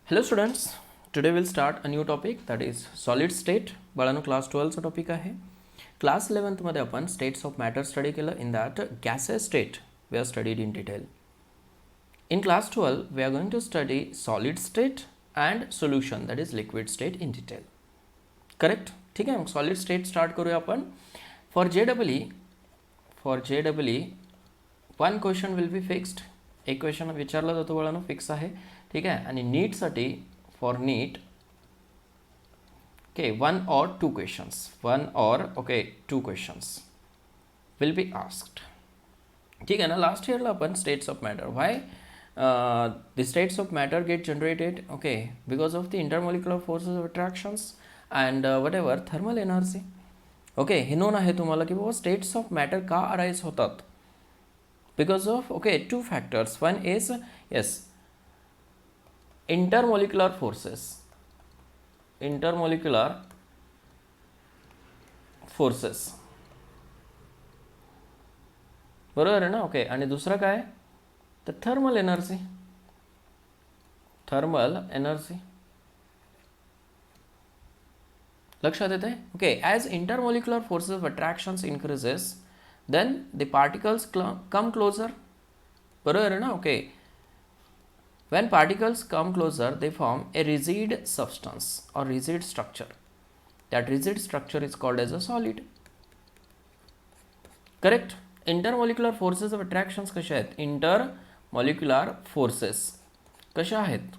Hello students, today we'll start a new topic that is solid state. बाळांनो class 12चा topic आहे. Class 11th मध्ये आपण states of matter study केलं. In that gaseous state we are studied in detail. In class 12 we are going to study solid state and solution that is liquid state in detail. Correct? ठीक आहे, मग solid state start करूया आपण. For JEE one question will be fixed. एक question विचारला जातो बाळांनो, fix आहे. ठीक आहे, आणि नीटसाठी for NEET okay one or two questions will be asked. ठीक आहे ना. लास्ट इयरला आपण states of matter, why the states of matter get generated okay because of the intermolecular forces of attractions and whatever thermal energy. Okay, हे known आहे तुम्हाला की बाबा स्टेट्स ऑफ मॅटर का अराईज होतात. Because of two factors. One is intermolecular forces. बरोबर आहे ना. ओके, आणि दुसरं काय तर थर्मल एनर्जी. लक्षात येते. Okay, as intermolecular forces of attractions increases then the particles come closer. बरोबर आहे ना. Okay, when particles come closer they form a rigid substance or rigid structure. That rigid structure is called as a solid. Correct. Intermolecular forces of attractions कशा आहेत. Intermolecular forces कशा आहेत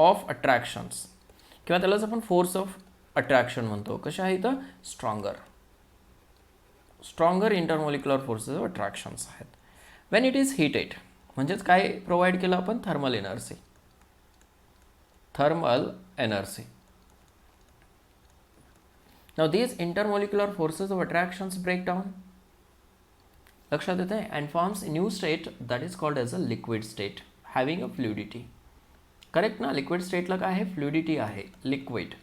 of attractions, किंवा त्यालाच आपण फोर्स ऑफ अट्रॅक्शन म्हणतो. कशा आहेत stronger intermolecular forces of attractions आहेत. वेन इट इज हिटेड म्हणजेच काय प्रोव्हाइड केलं आपण thermal energy. Now these intermolecular forces of attractions break down. लक्षात येते. And forms new state that is called as a liquid state having a fluidity. Correct ना. Liquid स्टेटला काय आहे, फ्लुइडिटी आहे, liquid.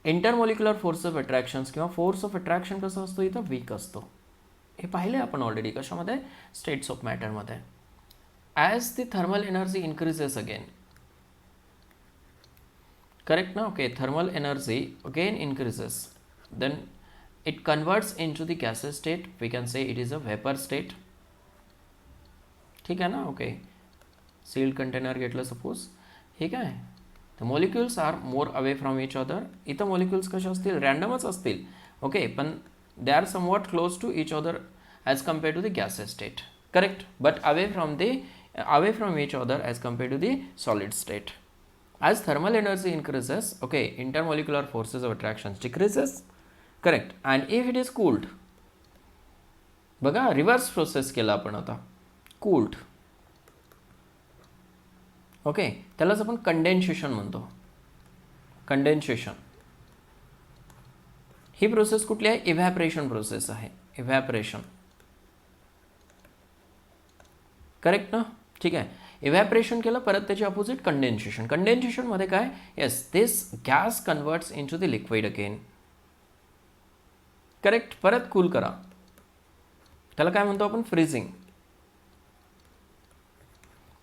Intermolecular force of attractions किंवा force of attraction कसं असतो इथं वीक असतो. हे पाहिले आपण ऑलरेडी कशामध्ये, स्टेट्स ऑफ मॅटरमध्ये. As the thermal energy increases again. Correct ना. Okay, thermal energy again increases, then it converts in to the gases state. We can say it is a vapour state. ठीक आहे ना. Okay, sealed container घेतलं suppose. ठीक आहे, the molecules are more away from each other. इथं molecules कसे असतील, रँडमच असतील. ओके, पण they are somewhat close to each other as compare to the gases state. Correct, but away from each other as compare to the solid state. As thermal energy increases okay intermolecular forces of attractions decreases. Correct. And if it is cooled, बघा reverse process केला आपण आता, cooled. Okay, त्यालाच आपण condensation म्हणतो. Condensation ही process कुठली आहे, evaporation process आहे. इव्हॅपरेशन. करेक्ट ना. ठीक आहे, इव्हॅपरेशन केलं, परत त्याची अपोजिट कंडेन्सेशन. कंडेन्सेशनमध्ये काय, yes this gas converts in to the liquid again. Correct. परत कूल करा, त्याला काय म्हणतो आपण, फ्रीजिंग.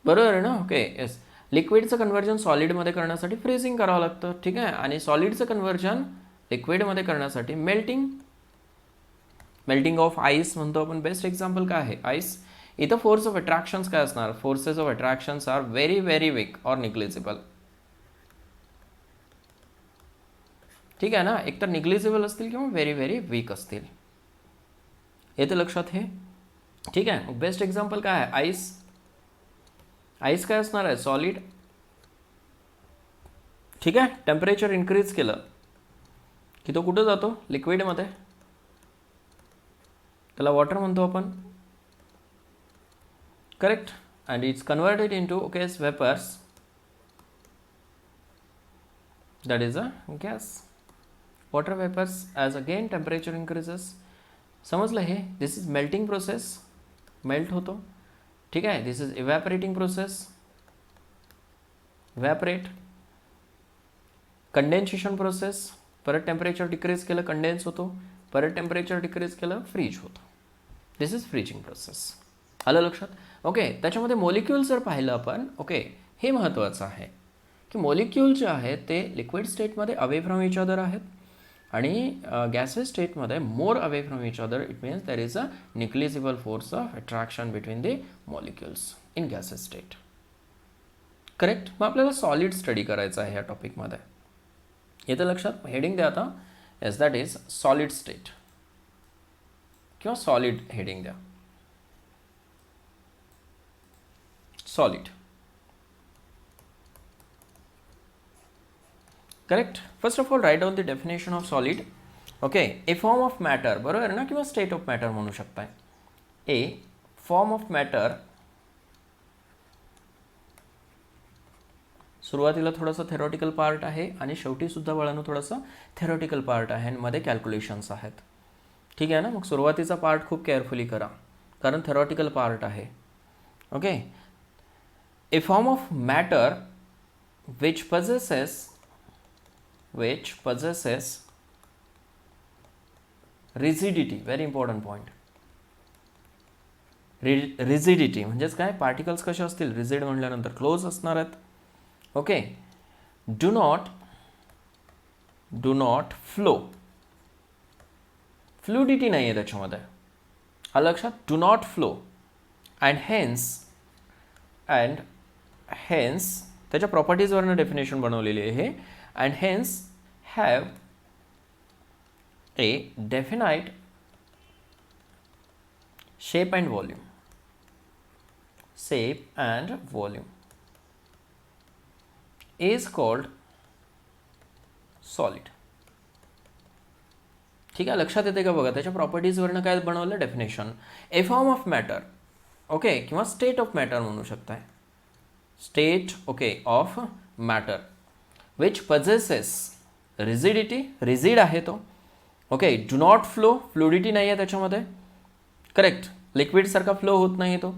बरोबर आहे ना. Okay, yes. लिक्विडचं कन्व्हर्जन सॉलिडमध्ये करण्यासाठी फ्रीजिंग करावं लागतं. ठीक आहे, आणि सॉलिडचं कन्व्हर्जन लिक्विडमध्ये करण्यासाठी मेल्टिंग ऑफ आईस म्हणतो आपण. बेस्ट एक्झाम्पल काय आहे, आईस. इथं फोर्स ऑफ अट्रॅक्शन्स काय असणार, forces of attractions are very very weak or negligible. ठीक आहे ना, एकतर निग्लिजिबल असतील किंवा व्हेरी व्हेरी वीक असतील. येते लक्षात हे. ठीक आहे, बेस्ट एक्झाम्पल काय आहे, आईस. आईस काय असणार आहे, सॉलिड. ठीक आहे, टेम्परेचर इन्क्रीज केलं की तो कुठं जातो, लिक्विडमध्ये. त्याला वॉटर म्हणतो आपण. Correct. And it's converted into okay vapours, that is a gas. Water vapours as again temperature increases. समजलं हे. This is melting process, melt होतो. ठीक आहे, this is evaporating process, evaporate. Condensation process, परत temperature decrease केलं condense होतो, परत temperature decrease केलं फ्रीज होतो. This is freezing process. आलं लक्षात. ओके, त्याच्यामध्ये मॉलिक्यूल जर पाहिलं आपण, ओके हे महत्त्वाचं आहे. की मॉलिक्यूल जे आहेत ते लिक्विड स्टेटमध्ये अवे फ्रॉम इच अदर आहेत आणि गॅसेस स्टेटमध्ये more away from each other. It means there is a negligible force of attraction between the molecules in gases state. Correct. मग आपल्याला सॉलिड स्टडी करायचं आहे ह्या टॉपिकमध्ये. येतं लक्षात. हेडिंग द्या आता. S that is solid state किंवा सॉलिड हेडिंग द्या. Solid. Correct. First of all write down the definition of solid. Okay. A form of matter, बरोबर ना, किंवा स्टेट ऑफ मॅटर म्हणू शकताय. A form of matter. सुरुवातीला थोडंसं थेरॉटिकल पार्ट आहे आणि शेवटी सुद्धा बाळांनो थोडंसं थेरॉटिकल पार्ट आहे आणि मध्ये कॅल्क्युलेशन्स आहेत. ठीक आहे ना. मग सुरुवातीचा पार्ट खूप केअरफुली करा कारण थेरॉटिकल पार्ट आहे. Okay. A form of matter which possesses rigidity. very important point. rigidity म्हणजेच काय, पार्टिकल्स कसे असतील, रिजिड म्हटल्यानंतर क्लोज असणार आहेत. Okay. Do not flow. Fluidity नाही आहे त्याच्यामध्ये, आलं लक्षात. Do not flow and hence त्याच्या प्रॉपर्टीजवरनं डेफिनेशन बनवलेली आहे हे. And hence have a definite shape and volume. Shape and volume is called solid. ठीक आहे. लक्षात येते का बघा. त्याच्या प्रॉपर्टीजवरनं काय बनवलं definition. A form of matter. Okay. किंवा स्टेट ऑफ मॅटर म्हणू शकताय. State okay of matter which possesses rigidity. Rigid आहे तो. Okay. Do not flow. Fluidity नाही आहे त्याच्यामध्ये. करेक्ट. लिक्विडसारखा फ्लो होत नाही तो.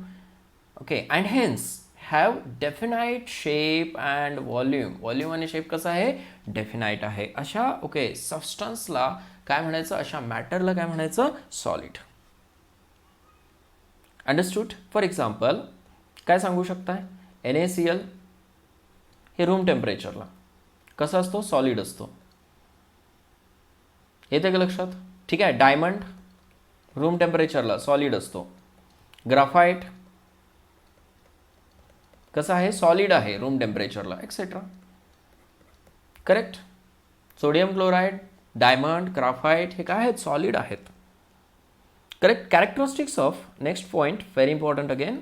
Okay. And hence have definite shape and volume. Volume आणि शेप कसा आहे, डेफिनाइट आहे. अशा ओके सबस्टन्सला काय म्हणायचं, अशा मॅटरला काय म्हणायचं, सॉलिड. अंडरस्टूड. फॉर एक्झाम्पल काय सांगू शकताय, NaCl हे रूम टेम्परेचरला कसं असतो, सॉलिड असतो. येते का लक्षात. ठीक आहे. डायमंड रूम टेम्परेचरला सॉलिड असतो. ग्राफाइट कसं आहे, सॉलिड आहे रूम टेम्परेचरला, etcetera. Correct. Sodium chloride, diamond, graphite हे काय आहेत, सॉलिड आहेत. Correct. Characteristics of next point very important again,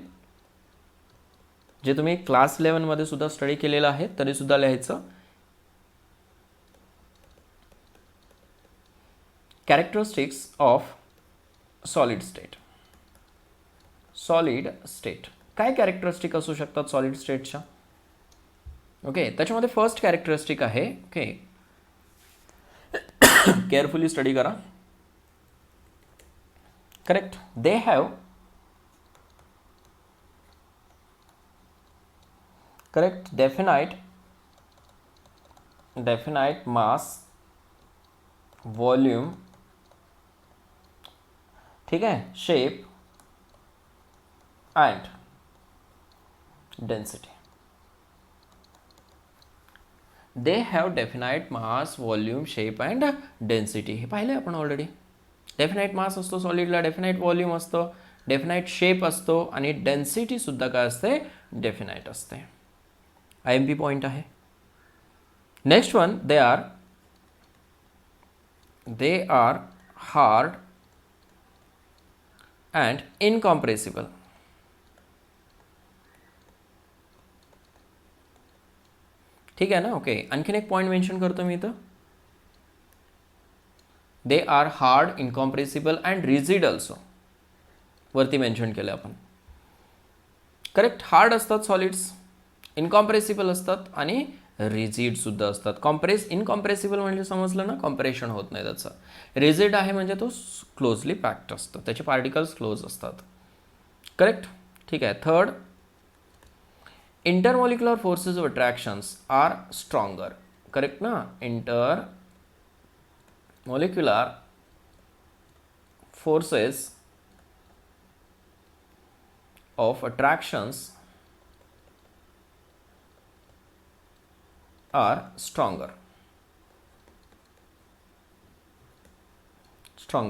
जे तुम्ही क्लास 11 मध्ये सुद्धा स्टडी केलेलं आहे तरी सुद्धा लिहायचं. Characteristics of solid state. Solid state काय कॅरेक्टरिस्टिक असू शकतात सॉलिड स्टेटच्या. ओके. त्याच्यामध्ये फर्स्ट कॅरेक्टरिस्टिक आहे, ओके केअरफुली स्टडी करा. Correct. They have correct definite mass, volume, ठीक है, shape and density. They have definite mass, volume, shape and density. हे पाहिले आपण ऑलरेडी. डेफिनाइट मास असतो सॉलिडला, डेफिनाइट व्हॉल्यूम असतो, डेफिनाइट शेप असतो आणि डेन्सिटी सुद्धा काय असते, डेफिनाइट असते. IMP पॉइंट आहे. Next one, they are hard and incompressible. ठीक आहे ना. ओके. आणखीन एक पॉइंट मेन्शन करतो मी इथं. They are hard, incompressible and rigid also वरती मेन्शन केलं आपण. करेक्ट. हार्ड असतात सॉलिड्स, इनकॉम्प्रेसिबल असतात आणि रिजिड सुद्धा असतात. इनकॉम्प्रेसिबल म्हणजे समजलं ना, कॉम्प्रेशन होत नाही त्याचं. रिजिड आहे म्हणजे तो क्लोजली पॅक्ड असतो, त्याचे पार्टिकल्स क्लोज असतात. करेक्ट. ठीक आहे. Third, intermolecular forces of attractions are stronger. Correct ना. Intermolecular forces of attractions are stronger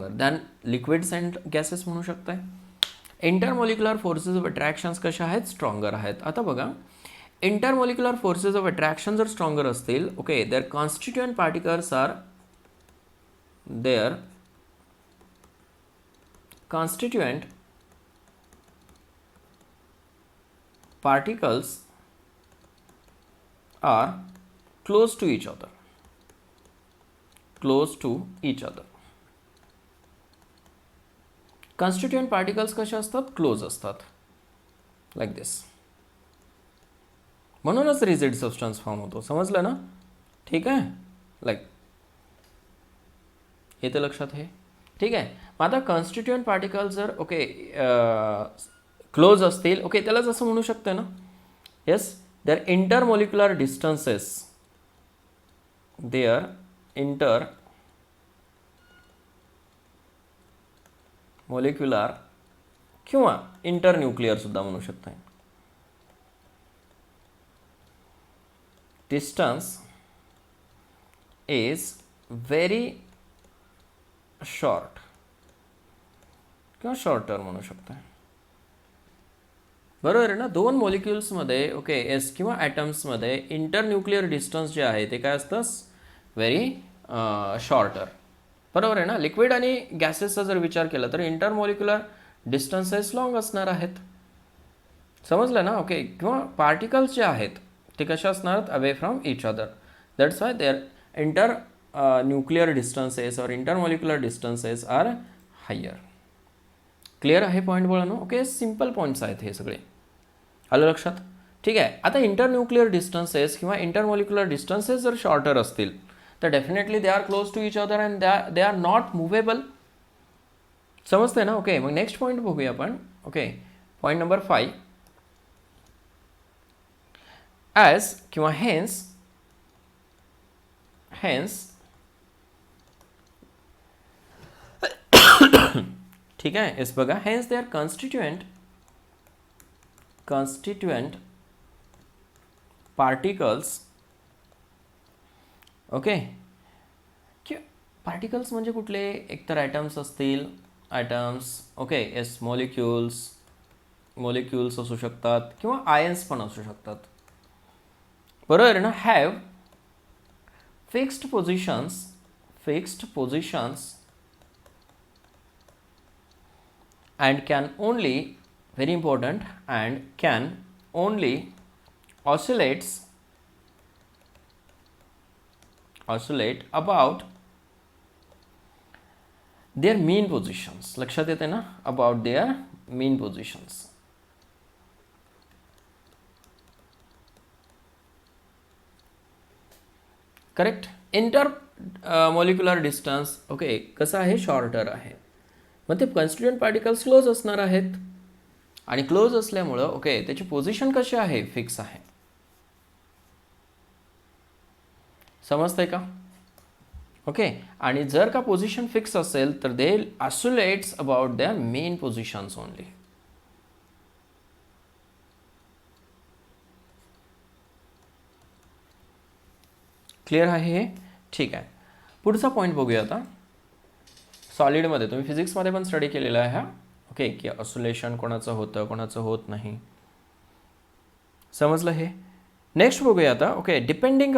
than liquids and gases म्हणू शकताय. इंटरमॉलिक्युलर फोर्सेस ऑफ अट्रॅक्शन्स कशा आहेत, स्ट्रॉंगर आहेत. आता बघा, इंटरमॉलिक्युलर फोर्सेस ऑफ अट्रॅक्शन जर स्ट्रॉंगर असतील, okay, their constituent particles are close to each other. Constituent particles कसे असतात, क्लोज असतात, लाईक दिस. म्हणूनच रिजिड सबस्टन्स फॉर्म होतो. समजलं ना? ठीक आहे, लाईक हे तर लक्षात आहे. ठीक आहे. मग आता कॉन्स्टिट्युएंट पार्टिकल्स जर ओके क्लोज असतील, ओके, त्याला जसं म्हणू शकते ना, yes, their intermolecular distances, their intermolecular किंवा इंटरन्यूक्लियर सुद्धा म्हणू शकता. डिस्टन्स इज व्हेरी शॉर्ट किंवा शॉर्टर म्हणू शकता. बरोबर आहे ना? दोन मॉलिक्युल्समध्ये ओके एस किंवा ॲटम्समध्ये इंटरन्यूक्लियर डिस्टन्स जे आहे ते काय असतं, व्हेरी शॉर्टर. बरोबर आहे ना? लिक्विड आणि गॅसेसचा जर विचार केला तर इंटरमॉलिक्युलर डिस्टन्सेस लॉंग असणार आहेत. समजलं ना? ओके, किंवा पार्टिकल्स जे आहेत ते कसे असणार आहेत, away from each other. That's why their nuclear distances or intermolecular distances are higher. Clear आहे पॉईंट बोला. ओके, सिम्पल पॉईंट्स आहेत हे सगळे. आलं लक्षात? ठीक आहे. आता इंटरन्यूक्लियर डिस्टन्सेस किंवा इंटरमॉलिक्युलर डिस्टन्सेस जर शॉर्टर असतील तर definitely they are close to each other and they are not movable. समजते ना? ओके, मग नेक्स्ट पॉईंट बघूया आपण. Okay, point number 5. ॲज किंवा हेन्स ठीक आहे. येस, बघा, hence they are constituent particles. Okay, particles म्हणजे कुठले, एकतर ॲटम्स असतील, ॲटम्स, ओके, येस, मॉलिक्युल्स असू शकतात किंवा आयन्स पण असू शकतात. बरोबर आहे ना? Have fixed positions and can only, very important, and can only oscillate about their mean positions. लक्षात येते ना? about their mean positions. Correct. Intermolecular distance okay कसं आहे, शॉर्टर आहे. मग ते कॉन्स्टिट्युएंट पार्टिकल्स क्लोज असणार आहेत आणि क्लोज असल्यामुळं ओके त्याची पोझिशन कशी आहे, फिक्स आहे. समजतंय का? ओके, आणि जर का पोझिशन फिक्स असेल तर they oscillates about their mean positions only. Clear आहे हे? ठीक आहे. पुढचा पॉईंट बघूया आता. सॉलिडमध्ये तुम्ही फिजिक्समध्ये पण स्टडी केलेला आहे हा. ओके, की ऑसिलेशन कोणाचं होतं, कोणाचं होत नाही. समजलं हे? नेक्स्ट बघूया आता. Okay, depending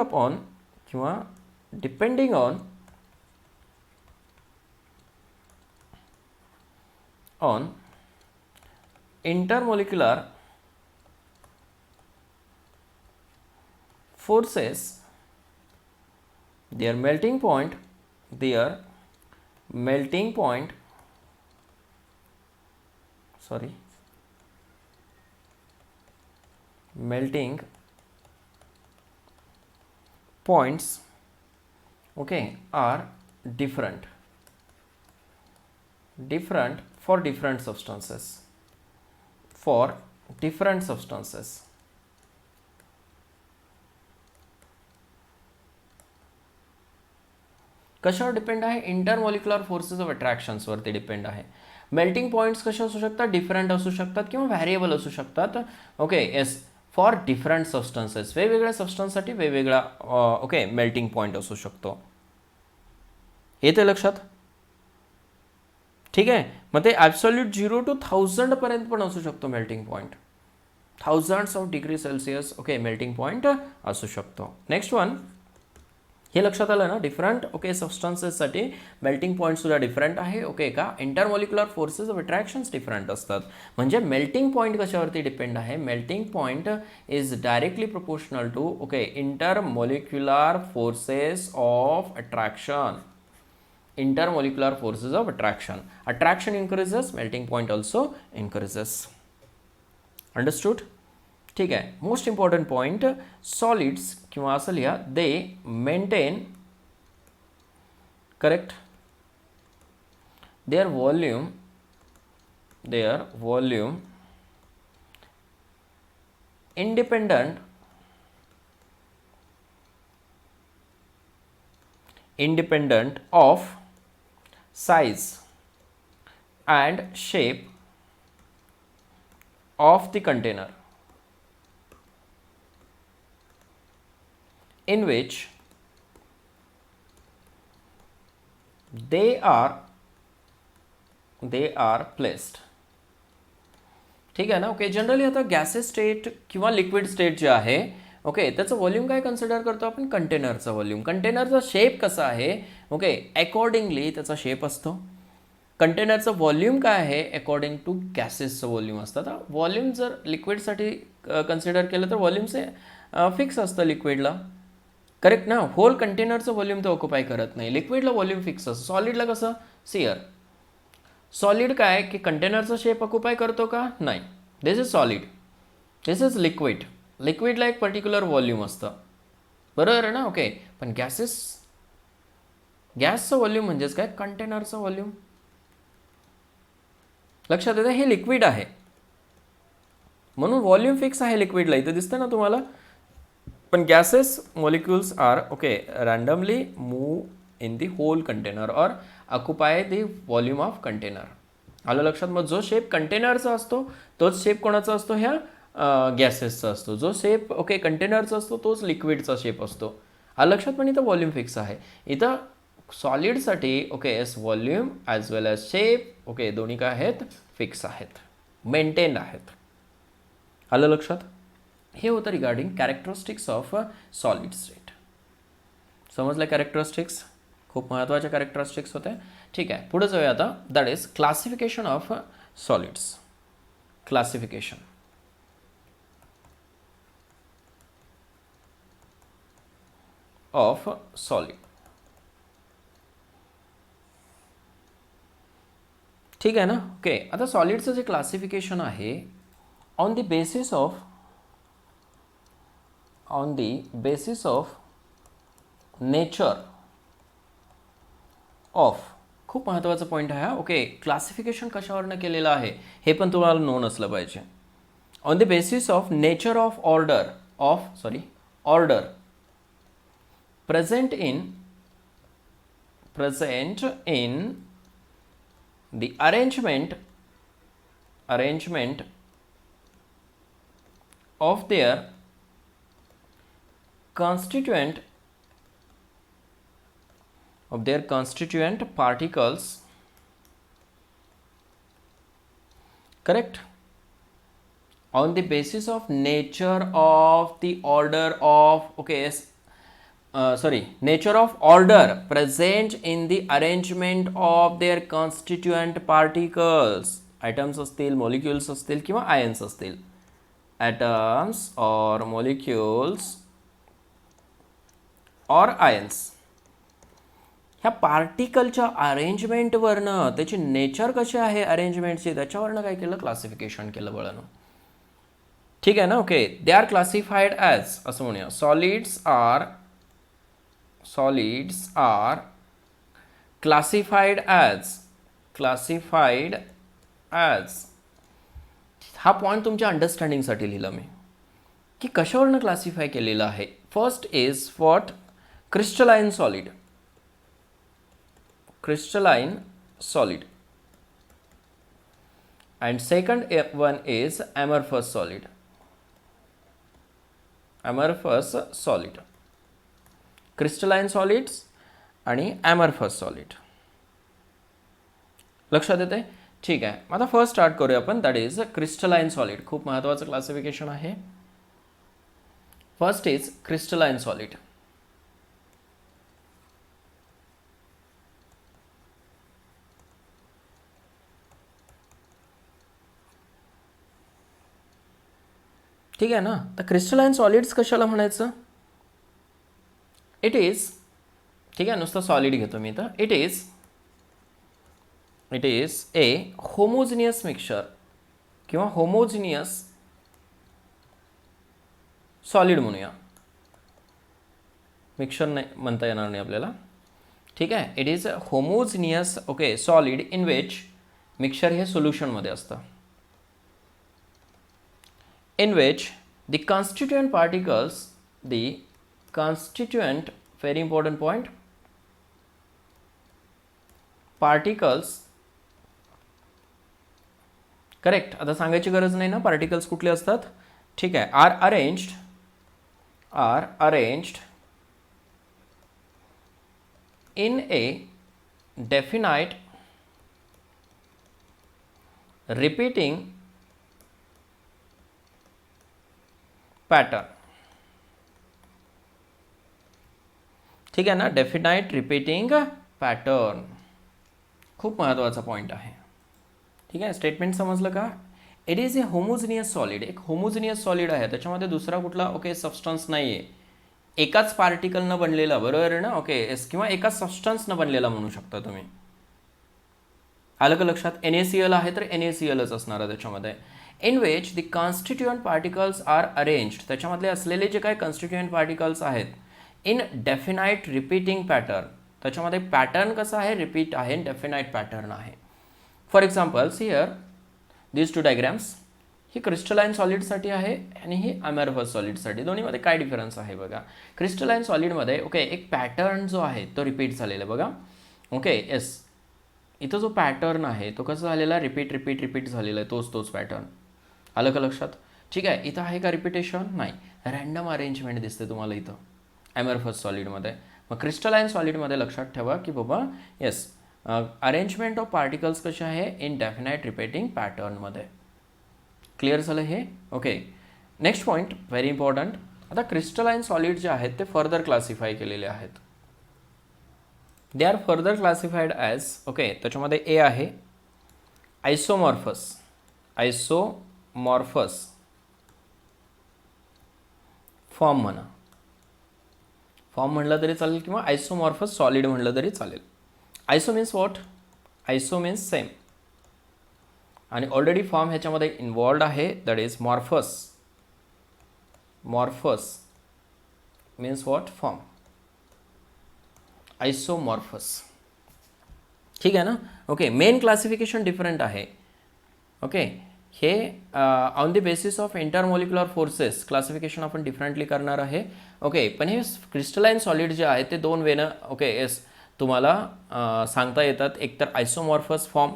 on intermolecular forces, their melting point points okay are different for different substances. कशावर डिपेंड आहे, इंटरमॉलिक्युलर फोर्सेस ऑफ अट्रॅक्शन्सवरती डिपेंड आहे. मेल्टिंग पॉईंट्स कसे असू शकतात, डिफरंट असू शकतात किंवा व्हॅरिएबल असू शकतात. Okay, yes, for different substances, वेगवेगळ्या सबस्टन्ससाठी वेगवेगळा ओके मेल्टिंग पॉईंट असू शकतो. येते लक्षात? ठीक आहे. मग ते ॲब्सोल्यूट 0 to 1000 पर्यंत पण असू शकतो melting point. Thousands of degree Celsius okay melting point असू शकतो. नेक्स्ट वन, हे लक्षात आलं ना, डिफरंट ओके सबस्टन्सेससाठी मेल्टिंग पॉईंट सुद्धा डिफरंट आहे. ओके का intermolecular forces of attractions different असतात. म्हणजे मेल्टिंग पॉईंट कशावरती डिपेंड आहे? Melting point is directly proportional to okay intermolecular forces of attraction. Intermolecular forces of attraction. Attraction increases, melting point also increases. Understood? ठीक आहे. Most important point, solids किंवा असं लिहा, दे maintain correct their volume independent of size and shape of the container in which they are placed. ठीक आहे ना. Okay, generally आता gases state किंवा लिक्विड स्टेट जे आहे ओके त्याचं व्हॉल्यूम काय कन्सिडर करतो आपण? कंटेनरचा व्हॉल्यूम. कंटेनरचा शेप कसा आहे ओके अकॉर्डिंगली त्याचा शेप असतो. कंटेनरचं व्हॉल्यूम काय आहे अकॉर्डिंग टू गॅसेसचं व्हॉल्यूम असतं. आता व्हॉल्यूम जर लिक्विडसाठी कन्सिडर केलं तर व्हॉल्यूमचे फिक्स असतं लिक्विडला, करेक्ट ना. होल कंटेनरचं व्हॉल्यूम तो ऑक्युपाय करत नाही. लिक्विडला व्हॉल्यूम फिक्स असतं. सॉलिडला कसं? सिअर सॉलिड काय की कंटेनरचा शेप ऑक्युपाय करतो का? नाही. This is solid, this is liquid. लिक्विडला एक पर्टिक्युलर व्हॉल्यूम असतं, बरोबर आहे ना. ओके, पण गॅसचं व्हॉल्यूम म्हणजेच काय? कंटेनरचं व्हॉल्यूम. लक्षात येतं? हे लिक्विड आहे म्हणून व्हॉल्यूम फिक्स आहे लिक्विडला, इथं दिसतं ना तुम्हाला. पण gases molecules are okay randomly move in the whole container और occupy the volume of container. आलं लक्षात? मग जो शेप कंटेनरचा असतो तोच शेप कोणाचा असतो? ह्या गॅसेसचा असतो. जो शेप ओके कंटेनरचा असतो तोच लिक्विडचा शेप असतो. आलं लक्षात? पण इथं व्हॉल्यूम फिक्स आहे. इथं सॉलिडसाठी ओके एस व्हॉल्यूम ॲज वेल ॲज शेप ओके दोन्ही काय आहेत? फिक्स आहेत, मेंटेन्ड आहेत. आलं लक्षात? हे होतं regarding characteristics of solid state. समजलं? कॅरेक्टरिस्टिक्स खूप महत्त्वाच्या कॅरेक्टरिस्टिक्स होते. ठीक आहे, पुढे जाऊया आता. That is classification of solids. Classification of solid. ठीक आहे ना. ओके, आता सॉलिडचं जे क्लासिफिकेशन आहे on the basis of nature of. खूप महत्त्वाचा पॉईंट आहे हा. ओके, क्लासिफिकेशन कशावरनं केलेलं आहे हे पण तुम्हाला नोन असलं पाहिजे. On the basis of nature of order present in the arrangement of their constituent particles, correct, on the basis of nature of the order of nature of order present in the arrangement of their constituent particles. atoms असतील, molecules असतील किंवा ions असतील. atoms or molecules or ions ह्या पार्टिकलच्या अरेंजमेंटवरनं, त्याची nature कशी आहे अरेंजमेंटची, त्याच्यावरनं काय केलं? क्लासिफिकेशन केलं बळानं. ठीक आहे ना. Okay, they are classified as, असं म्हणूया, सॉलिड्स आर classified as हा पॉईंट तुमच्या अंडरस्टँडिंगसाठी लिहिला मी की कशावरनं क्लासिफाय केलेलं आहे. First is what? Crystalline solid and second one is amorphous solid. Amorphous solid, crystalline solids आणि ॲमरफस सॉलिड. लक्षात येते? ठीक आहे. आता फर्स्ट स्टार्ट करूया आपण, दॅट इज क्रिस्टलाइन सॉलिड. खूप महत्त्वाचं क्लासिफिकेशन आहे. First is crystalline solid. ठीक आहे ना. तर क्रिस्टलाइन सॉलिड्स कशाला म्हणायचं? इट इज, ठीक आहे, नुसतं सॉलिड घेतो मी तर, it is a homogeneous mixture किंवा होमोजिनियस सॉलिड म्हणूया. मिक्सचर नाही म्हणता येणार नाही आपल्याला. ठीक आहे. It is a homogeneous okay solid in which mixture हे सोल्युशनमध्ये असतं. In which the constituent particles, very important point, particles, correct. आता सांगायची गरज नाही ना पार्टिकल्स कुठले असतात. ठीक आहे. Are arranged in a definite repeating pattern. ठीक आहे ना. डेफिनाइट रिपीटिंग पॅटर्न खूप महत्त्वाचा पॉईंट आहे. ठीक आहे. स्टेटमेंट समजलं का? It is a homogeneous solid. एक होमोजिनियस सॉलिड आहे, त्याच्यामध्ये दुसरा कुठला ओके सबस्टन्स नाही आहे. एकाच पार्टिकलनं बनलेला, बरोबर आहे ना. ओके एस, किंवा एकाच सबस्टन्सनं बनलेला म्हणू शकता तुम्ही. आलं का लक्षात? NaCl आहे तर NaClच असणार आहे त्याच्यामध्ये. In which the constituent particles are arranged, त्याच्यामधले असलेले जे काही कॉन्स्टिट्युएंट पार्टिकल्स आहेत इन डेफिनाइट रिपीटिंग पॅटर्न, त्याच्यामध्ये पॅटर्न कसं आहे? रिपीट आहे, डेफिनाइट पॅटर्न आहे. For examples here these two diagrams, ही क्रिस्टलाइन सॉलिडसाठी आहे आणि ही ॲमरफस सॉलिडसाठी. दोन्हीमध्ये काय डिफरन्स आहे बघा. क्रिस्टलाइन सॉलिडमध्ये ओके एक पॅटर्न जो आहे तो रिपीट झालेला आहे बघा. ओके येस, इथं जो पॅटर्न आहे तो कसा झालेला? रिपीट झालेला आहे, तोच पॅटर्न. आलं का लक्षात? ठीक आहे. इथं आहे का रिपिटेशन? नाही, रँडम अरेंजमेंट दिसते तुम्हाला इथं ॲमरफस सॉलिडमध्ये. मग क्रिस्टलाइन सॉलिडमध्ये लक्षात ठेवा की बाबा येस अरेंजमेंट ऑफ पार्टिकल्स कसे आहे? इन डेफिनाइट रिपीटिंग पॅटर्नमध्ये. क्लिअर झालं हे? Okay. Next point very important. आता क्रिस्टलाइन सॉलिड जे आहेत ते फर्दर क्लासिफाय केलेले आहेत. They are further classified as okay, त्याच्यामध्ये ए आहे आयसोमॉर्फस फॉर्म म्हणा, फॉर्म म्हणलं तरी चालेल किंवा आयसोमॉर्फस सॉलिड म्हणलं तरी चालेल. Iso means what? Iso means same, आणि ऑलरेडी फॉर्म ह्याच्यामध्ये इन्वॉल्ड आहे, that is morphous means what? Form. Isomorphous. ठीक आहे ना. ओके. मेन क्लासिफिकेशन डिफरंट आहे. ओके. हे on the basis of intermolecular forces classification आपण डिफरंटली करणार आहे. ओके. पण हे क्रिस्टलाइन सॉलिड जे आहे ते दोन वेनं ओके येस तुम्हाला सांगता येतात. एकतर आयसोमॉर्फस फॉर्म,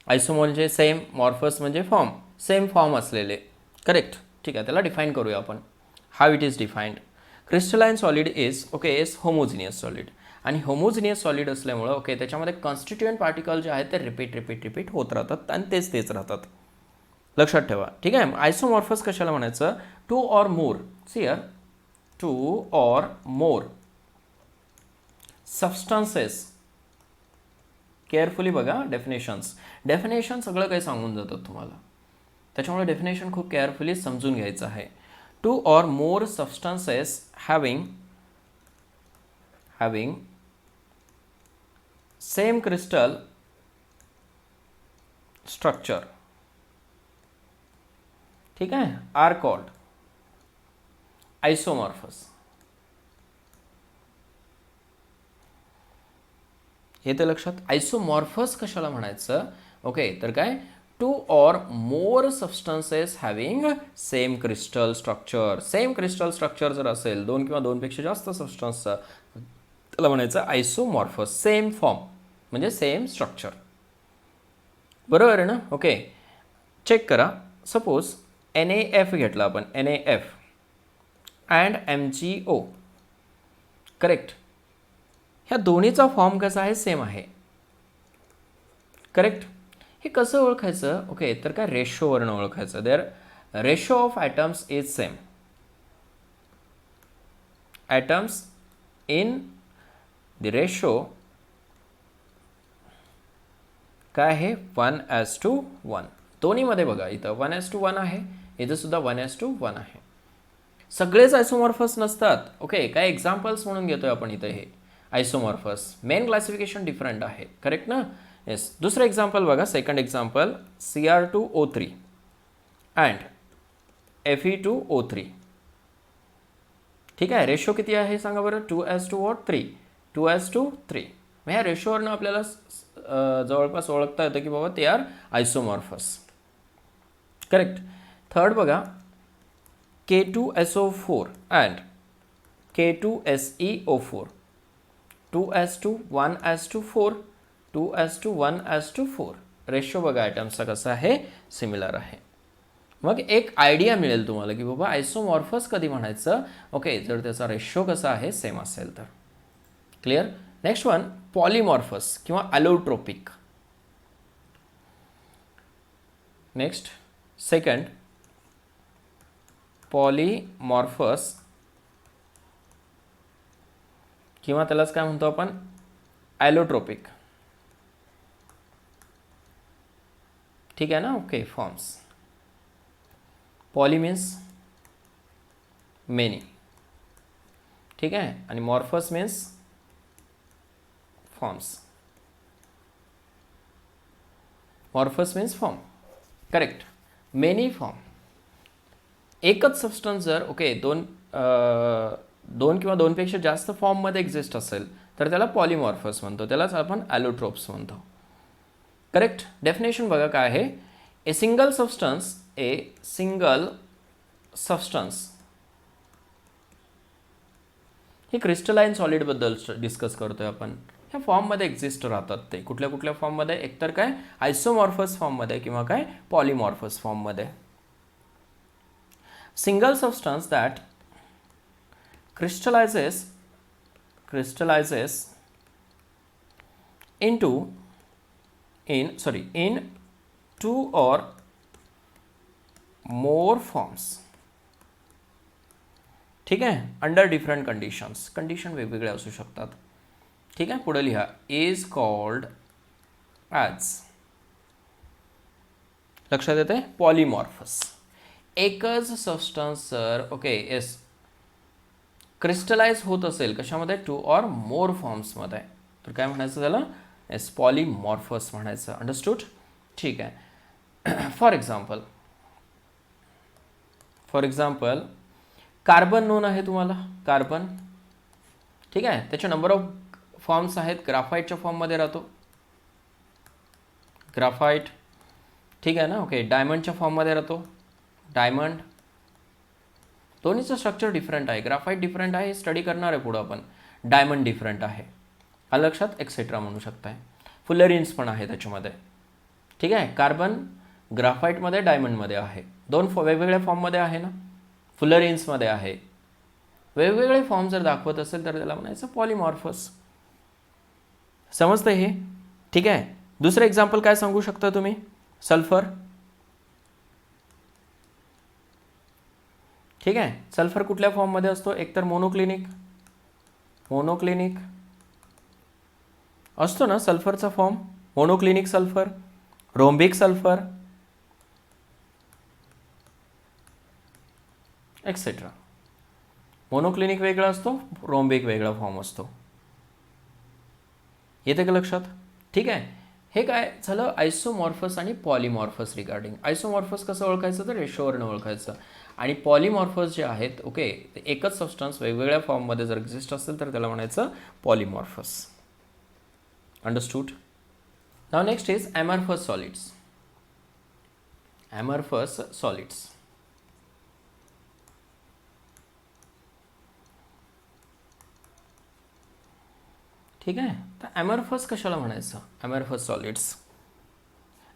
आयसो म्हणजे सेम, मॉर्फस म्हणजे फॉर्म, सेम फॉर्म असलेले. करेक्ट. ठीक आहे. त्याला डिफाईन करूया आपण. How it is defined. Crystalline solid is okay yes homogeneous solid, आणि होमोजिनियस सॉलिड असल्यामुळं ओके त्याच्यामध्ये कॉन्स्टिट्युएंट पार्टिकल जे आहेत ते रिपीट होत राहतात आणि तेच राहतात. लक्षात ठेवा. ठीक आहे. आयसोमॉर्फस कशाला म्हणायचं? टू ऑर मोर, सियर, two or more substances. Carefully बघा डेफिनेशन सगळं काही सांगून जातात तुम्हाला, त्याच्यामुळे डेफिनेशन खूप केअरफुली समजून घ्यायचं आहे. To or more substances having same crystal structure, ठीक आहे, आर कॉल्ड आयसोमॉर्फस. हे तर लक्षात. आयसोमॉर्फस कशाला म्हणायचं? ओके तर काय? To or more substances having same crystal structure. Same crystal structure जर असेल, दोन किंवा दोनपेक्षा जास्त सबस्टन्सचा, त्याला म्हणायचं आयसोमॉर्फस. सेम फॉर्म म्हणजे सेम स्ट्रक्चर. बरोबर आहे ना? ओके. चेक करा. सपोज NaF घेतला आपण, NaF अँड MgO. करेक्ट. ह्या दोन्हीचा फॉर्म कसा आहे, सेम आहे. करेक्ट. हे कसं ओळखायचं, ओके, तर काय रेशोवरनं ओळखायचं. Their ratio of atoms is same. Atoms in the ratio काय आहे, 1:1. दोन्हीमध्ये बघा, इथं 1:1 आहे, इथं सुद्धा 1:1 आहे. सगळेच आयसोमॉर्फस नसतात. ओके, काय एक्झाम्पल्स म्हणून घेतोय आपण इथं हे आयसोमॉर्फस. मेन क्लासिफिकेशन डिफरंट आहे. करेक्ट ना. येस. दुसरं एक्झाम्पल बघा, second example, Cr2O3 and Fe2O3. ठीक आहे. रेशो किती आहे सांगा बरं, 2:3. 2:3. ह्या रेशोवरनं आपल्याला जवळपास ओळखता येतं की बाबा ते आर आयसोमॉर्फस. करेक्ट. थर्ड बघा, K2SO4 अँड K2SeO4. 2:1:4. 2:1:4. रेशो बघा ॲटम्सचा कसा आहे, सिमिलर आहे. मग एक आयडिया मिळेल तुम्हाला की बाबा आयसोमॉर्फस कधी म्हणायचं, ओके, जर त्याचा रेशो कसा आहे, सेम असेल तर. क्लिअर. नेक्स्ट वन, पॉलिमॉर्फस किंवा अलोट्रोपिक. नेक्स्ट, सेकंड, पॉलिमॉर्फस किंवा त्यालाच काय म्हणतो आपण, ॲलोट्रोपिक. ठीक आहे ना. Okay, forms. Poly means many. ठीक आहे. आणि morphous means forms. Morphous means form. Correct. Many form. एकच सबस्टन्स जर ओके दोन किंवा दोनपेक्षा जास्त फॉर्ममध्ये एक्झिस्ट असेल तर त्याला पॉलिमॉर्फस म्हणतो. त्यालाच आपण ॲलोट्रोप्स म्हणतो. करेक्ट. डेफिनेशन बघा काय आहे. ए सिंगल सबस्टन्स हे क्रिस्टलाइन सॉलिडबद्दल डिस्कस करतोय आपण. ह्या फॉर्ममध्ये एक्झिस्ट राहतात ते कुठल्या कुठल्या फॉर्ममध्ये, एकतर काय आयसोमॉर्फस फॉर्ममध्ये किंवा काय पॉलिमॉर्फस फॉर्ममध्ये. Single substance that crystallizes in two or more forms. ठीक आहे. Under different conditions. कंडिशन वेगवेगळे असू शकतात. ठीक आहे. पुढे लिहा, इज कॉल्ड ॲज. लक्षात येते, पॉलिमॉर्फस. एकच सबस्टन्स जर ओके येस क्रिस्टलाइज होत असेल कशामध्ये, 2 or more फॉर्म्समध्ये, तर काय म्हणायचं त्याला, एस पॉलिमॉर्फस म्हणायचं. अंडरस्टूड. ठीक आहे. फॉर एक्झाम्पल कार्बन नोन आहे तुम्हाला, कार्बन. ठीक आहे. त्याचे नंबर ऑफ फॉर्म्स आहेत. ग्राफाईटच्या फॉर्ममध्ये राहतो, ग्राफाईट. ठीक आहे ना. ओके. डायमंडच्या फॉर्ममध्ये राहतो, डायमंड. दोन्हीचं स्ट्रक्चर डिफरंट आहे. ग्राफाईट डिफरंट आहे, स्टडी करणार आहे पुढं आपण. डायमंड डिफरंट आहे. लक्षात, एक्सेट्रा म्हणू शकताय. फुलरिन्स पण आहे त्याच्यामध्ये. ठीक आहे. कार्बन ग्राफाईटमध्ये, डायमंडमध्ये आहे. दोन वेगवेगळ्या फॉर्ममध्ये आहे ना, फुलरिन्समध्ये आहे. वेगवेगळे फॉर्म जर दाखवत असेल तर त्याला म्हणायचं पॉलिमॉर्फस. समजतं हे. ठीक आहे. दुसरं एक्झाम्पल काय सांगू शकता तुम्ही, सल्फर. ठीक आहे. सल्फर कुठल्या फॉर्ममध्ये असतो, एकतर मोनोक्लिनिक असतो ना सल्फरचा form, monoclinic sulphur, rhombic sulphur etcetera. Monoclinic वेगळा असतो, रोम्बिक वेगळा फॉर्म असतो. येते का लक्षात. ठीक आहे. हे काय झालं आयसोमॉर्फस आणि पॉलिमॉर्फस रिगार्डिंग. आयसोमॉर्फस कसं ओळखायचं तर रेशोवरनं ओळखायचं. आणि पॉलिमॉर्फस जे आहेत ओके ते एकच सबस्टन्स वेगवेगळ्या फॉर्ममध्ये जर एक्झिस्ट असेल तर त्याला म्हणायचं पॉलिमॉर्फस. अंडरस्टूड. नाव next is amorphous solids. Amorphous solids. ठीक आहे. तर ॲमॉर्फस कशाला म्हणायचं, ॲमॉर्फस सॉलिड्स.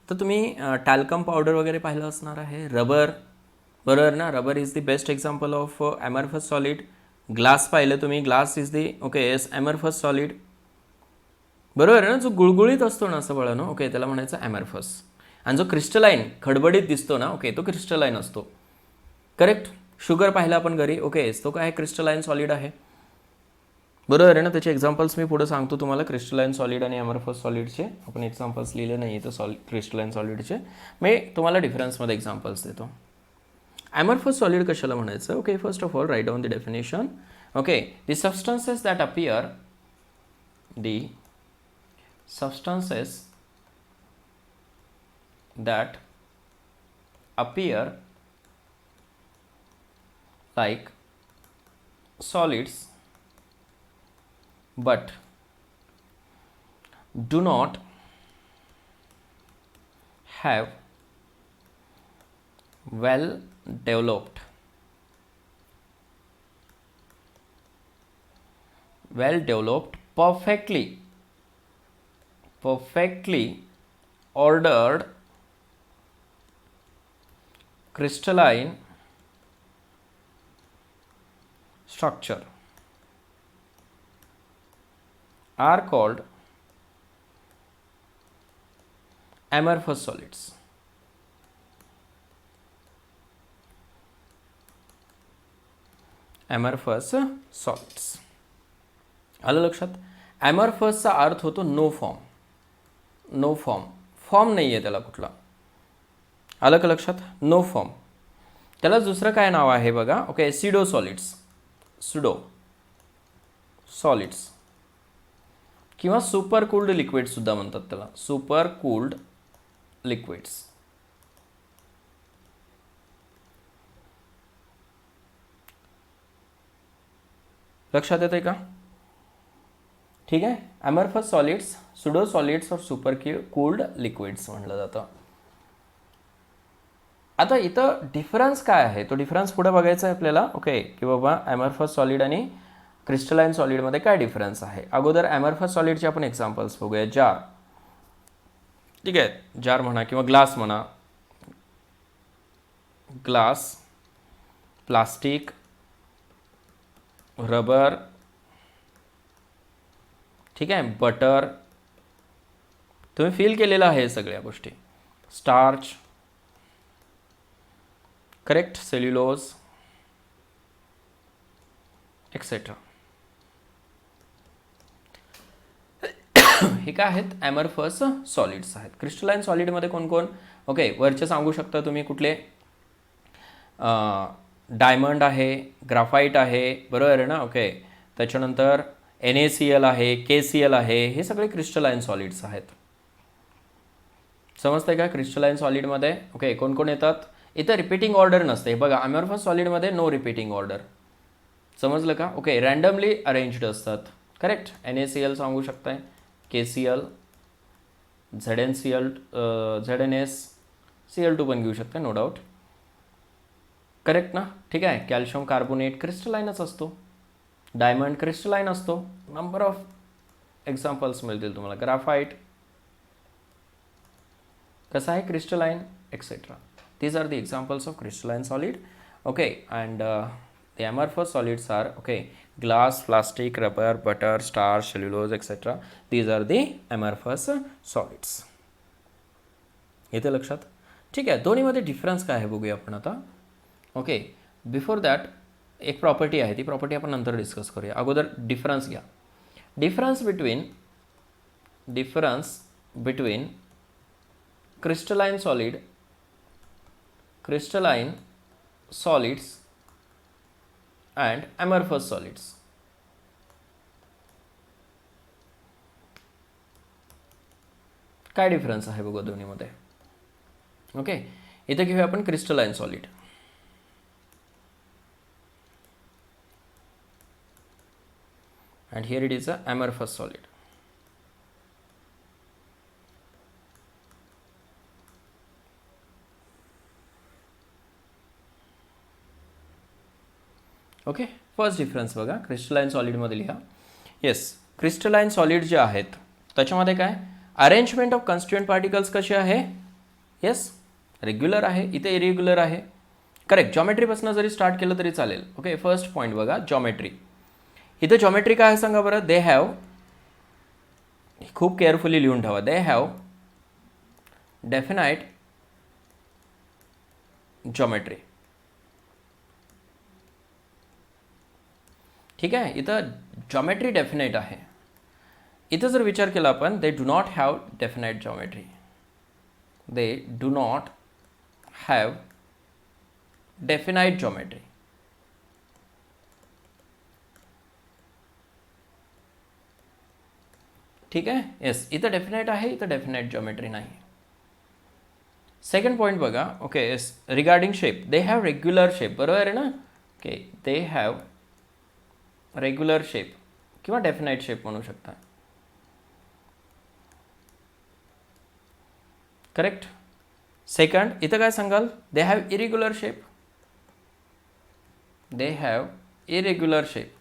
तर तुम्ही टॅल्कम पावडर वगैरे पाहिलं असणार आहे, रबर. बरोबर ना. Rubber is the best example of amorphous solid. Glass पाहिलं तुम्ही, glass is the okay yes amorphous solid. बरोबर आहे ना. जो गुळगुळीत असतो ना असं बळा ना ओके त्याला म्हणायचं ॲमरफस. आणि जो क्रिस्टलाईन खडबडीत दिसतो ना ओके तो क्रिस्टलाईन असतो. करेक्ट. शुगर पाहिला आपण घरी ओके तो काय क्रिस्टलाईन सॉलिड आहे. बरोबर आहे ना. त्याचे एक्झाम्पल्स मी पुढे सांगतो तुम्हाला क्रिस्टलाईन सॉलिड आणि ॲमरफस सॉलिडचे. आपण एक्झाम्पल्स लिहिले नाही तर क्रिस्टलाईन सॉलिडचे मी तुम्हाला डिफरन्समध्ये एक्झाम्पल्स देतो. ॲमरफस सॉलिड कशाला म्हणायचं okay. First of all write down the definition. Okay the substances that appear substances that appear like solids but do not have well developed perfectly ordered crystalline structure are called amorphous solids. amorphous solids. आलं लक्षात. ॲमरफसचा अर्थ होतो no form. No form. Form नाही आहे त्याला कुठला. आलं का लक्षात. No form. त्याला दुसरं काय नाव आहे बघा okay pseudo solids. Pseudo solids किंवा सुपर कूल्ड लिक्विड सुद्धा म्हणतात त्याला. Super cooled liquids. लक्षात येते का. ठीक आहे. ॲमरफस सॉलिड्स सुडो सॉलिड्स और सुपर कूल्ड लिक्विड्स म्हटलं जातं. आता इथं डिफरन्स काय आहे तो डिफरन्स पुढे बघायचा आहे आपल्याला ओके की बाबा ॲमरफस सॉलिड आणि क्रिस्टलाईन सॉलिडमध्ये काय डिफरन्स आहे. अगोदर ॲमरफस सॉलिडचे आपण एक्झाम्पल्स बघूया. जार. ठीक आहे. जार म्हणा किंवा ग्लास म्हणा. ग्लास, प्लास्टिक, रबर, ठीक आहे, बटर. तुम्ही फील केलेलं आहे सगळ्या गोष्टी. Starch, correct, cellulose etcetera. हे काय आहेत ॲमरफस सॉलिड्स आहेत. क्रिस्टलाईन सॉलिडमध्ये कोण कोण ओके वरचे सांगू शकता तुम्ही कुठले. डायमंड आहे, ग्राफाईट आहे, बरोबर आहे ना ओके. त्याच्यानंतर NaCl आहे, KCl आहे, हे सगळे क्रिस्टलाईन सॉलिड्स आहेत. समजतंय का. क्रिस्टलाईन सॉलिडमध्ये ओके कोण कोण येतात. इथं रिपीटिंग ऑर्डर नसते बघा. ॲमरफस सॉलिडमध्ये नो रिपीटिंग ऑर्डर. समजलं का ओके. रँडमली अरेंज्ड असतात. करेक्ट. NaCl सांगू शकताय, KCl, ZnCl, ZnS, Cl2 पण घेऊ शकता नो डाऊट. करेक्ट ना. ठीक आहे. कॅल्शियम कार्बोनेट क्रिस्टलाईनच असतो. डायमंड क्रिस्टलाईन असतो. नंबर ऑफ एक्झाम्पल्स मिळतील तुम्हाला. ग्राफाईट कसं आहे crystalline etcetera. These are the examples of crystalline solid okay. And the amorphous solids are okay glass, plastic, rubber, butter, starch, cellulose etcetera. These are the amorphous solids. येते लक्षात. ठीक आहे. दोन्हीमध्ये difference काय आहे बघूया आपण आता ओके. बिफोर दॅट एक प्रॉपर्टी आहे ती प्रॉपर्टी आपण नंतर डिस्कस करूया. अगोदर डिफरन्स घ्या. Difference between crystalline solids and amorphous solids. काय डिफरन्स आहे बघू दोन्हीमध्ये ओके. इथे घेऊया आपण crystalline solid. And here it is a amorphous solid. Okay. First difference बघा क्रिस्टलाईन सॉलिडमध्ये लिहा. येस. क्रिस्टलाईन सॉलिड जे आहेत त्याच्यामध्ये काय अरेंजमेंट ऑफ कॉन्स्टिट्युएंट पार्टिकल्स कसे आहे. येस रेग्युलर आहे. इथे इरेग्युलर आहे. करेक्ट, जॉमेट्रीपासून जरी स्टार्ट केलं तरी चालेल. ओके, फर्स्ट पॉईंट बघा, जॉमेट्री. इथं जॉमेट्री काय आहे सांगा बरं. दे हॅव, खूप केअरफुली लिहून ठेवा, दे हॅव डेफिनाइट जॉमेट्री. ठीक आहे, इथं जॉमेट्री डेफिनाइट आहे. इथं जर विचार केला आपण, दे do not have definite geometry. They do not have definite geometry. ठीक आहे, येस, इथं डेफिनाइट आहे, इथं डेफिनाइट जॉमेट्री नाही. सेकंड पॉईंट बघा. Okay, yes, regarding shape, they have regular shape. बरोबर आहे ना. Okay, they have regular shape किंवा डेफिनाइट शेप म्हणू शकता. करेक्ट. सेकंड, इथं काय सांगाल, they have irregular shape. They have irregular shape.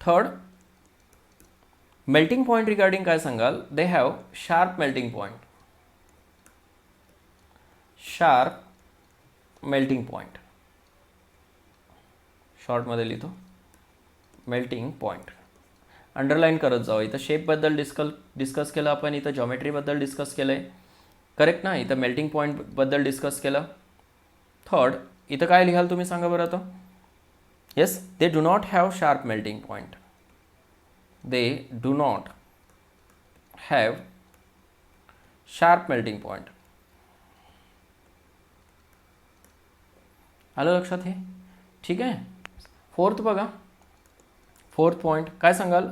Third, melting point regarding काय सांगाल, दे have sharp melting point. Sharp melting point, शॉर्टमध्ये लिहितो, मेल्टिंग पॉइंट. अंडरलाईन करत जाऊ. इथं शेपबद्दल डिस्कस केलं आपण, इथं जॉमेट्रीबद्दल डिस्कस केलं आहे. करेक्ट ना. इथं मेल्टिंग पॉईंटबद्दल डिस्कस केलं. थर्ड, इथं काय लिहाल तुम्ही सांगा बरं आता. Yes, they do not have sharp melting point. They do not have sharp melting point. आलं लक्षात हे. ठीक आहे. फोर्थ बघा, फोर्थ पॉईंट काय सांगाल,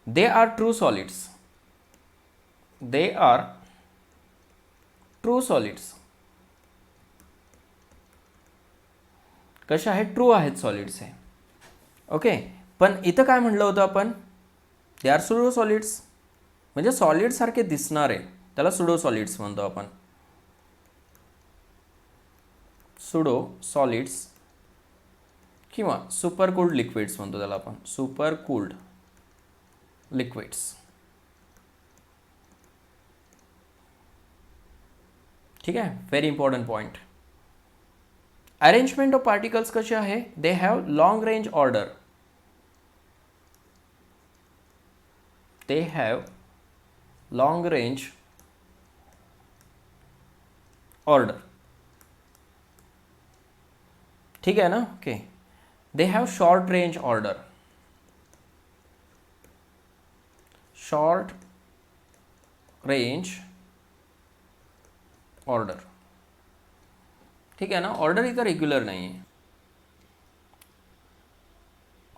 they are true solids. They are true solids. कसे आहेत, ट्रू आहेत सॉलिड्स हे. ओके, पण इथं काय म्हणलं होतं आपण, दे आर सुडो सॉलिड्स, म्हणजे सॉलिड सारखे दिसणारे, त्याला सुडो सॉलिड्स म्हणतो आपण. सुडो सॉलिड्स किंवा सुपर कूल्ड लिक्विड्स म्हणतो त्याला आपण, सुपर कूल्ड लिक्विड्स. ठीक आहे, very important point. Arrangement of particles कसे आहे, they have long range order. They have long range order. ठीक आहे ना. Okay, they have short range order. Short range order. ठीक आहे ना. ऑर्डर इथं रेग्युलर नाही आहे.